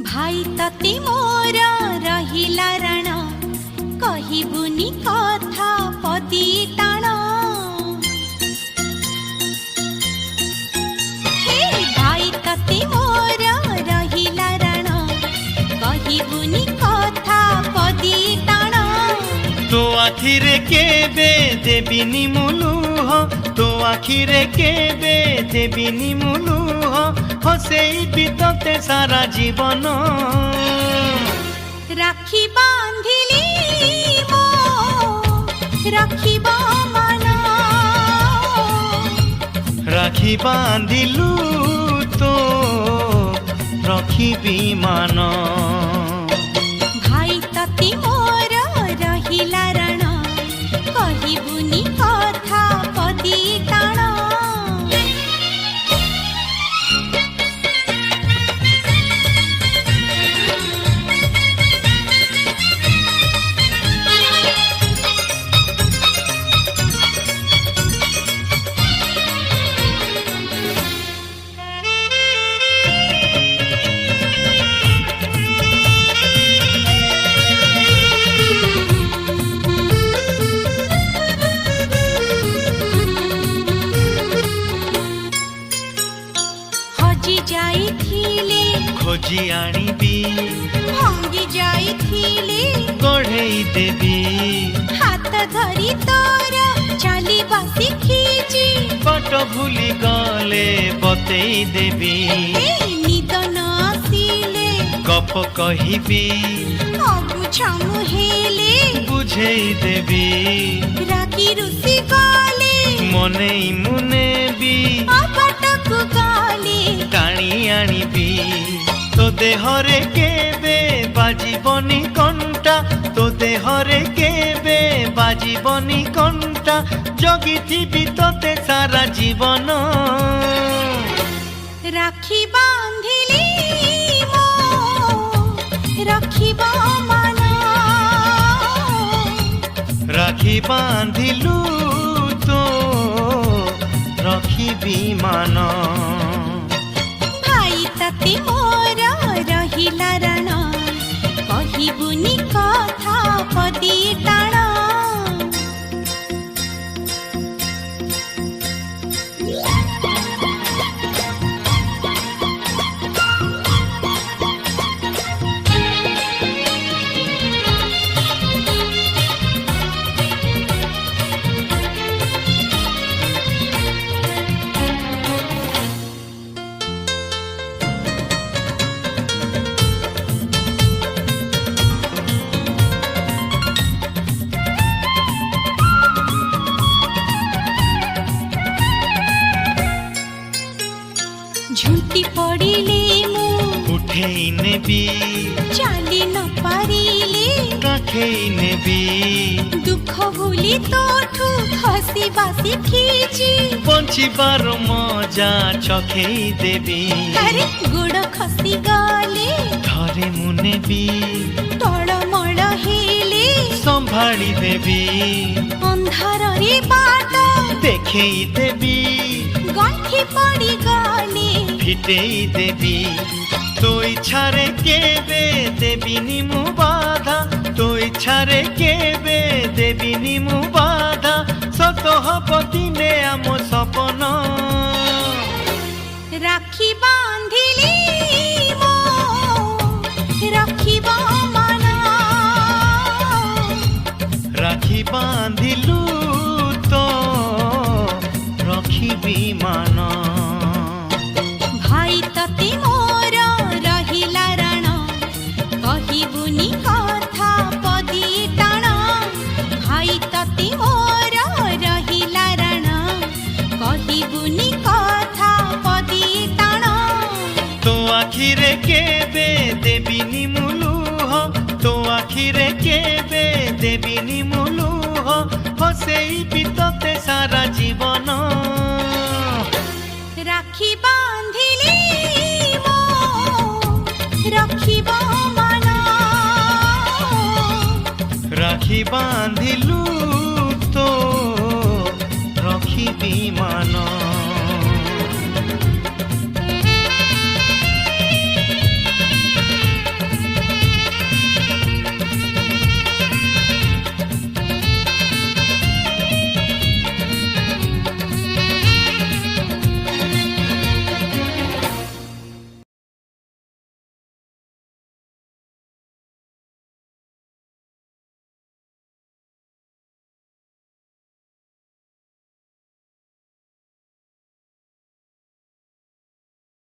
भाई तते मोर रहिला रण कहिबुनी कथा पदी टाण हे भाई तते मोर रहिला रण कहिबुनी कथा पदी टाण तो आखिरे केबे देबिनी मुलुह तो आखिरे केबे देबिनी मुलुह हसेई बितते सारा जीवन राखी बांधिली मो राखिबा मन राखी बांधिलु तो रखिबी मान भाई तती मोर रहिला रण कहिबुनी कथा पदी टाण खोजी आनिबी भांगी जाइथिले गढ़ेई देबी हाथ धरी तोर चाली बासी खींची पट भूली गले बतेई देबी निद न आसिले गप कहिबी अबुझा मुहेले बुझेई देबी रागी रुसी गले मनेई मुनेबी अपटकु गले टाणी आनिबी तो देहरे केबे बाजिबनी कंटा तो देहरे केबे बाजिबनी कंटा जगिथिबी तोते सारा जीवन राखी बांधिली मो राखिबा मन राखी बांधिलु तो रखिबी मान भाई तते मोर रहिला रण कहिबुनी कथा पदी टाण झुंटी पड़िले मु उठेई नेबी चाली न पारिले राखेई नेबी दुख भूली तोठू हसी बासी खींची बंचिबार मजा चखेई देबी अरे गोड़ खसी गले धरे मु नेबी टळमळ हेले संभाली देबी अंधार रे बाट देखेई देबी गंठी पड़ी गले फिटेई देबी तो इच्छारे केबे देबिनी मु बाधा तो इच्छारे केबे देबिनी मु बाधा सत हब दिने आम सपन राखी बांधिली मो राखिबा मन राखी बांधिलु तो रखिबी मान भाई तते मोर रहिला रण कहिबुनी कथा पदी टाण भाई तते मोर रहिला रण कहिबुनी कथा ଆଖିରେ କେବେ ଦେବିନି ମୁଁ ଲୁହ ତୋ ଆଖିରେ କେବେ ଦେବିନି ମୁଁ ଲୁହ ହସେଇବି ତତେ ସାରା ଜୀବନ রাখি বাঁধিলি মো রখিব মন রাখি বাঁধিলু তো রখিবি মান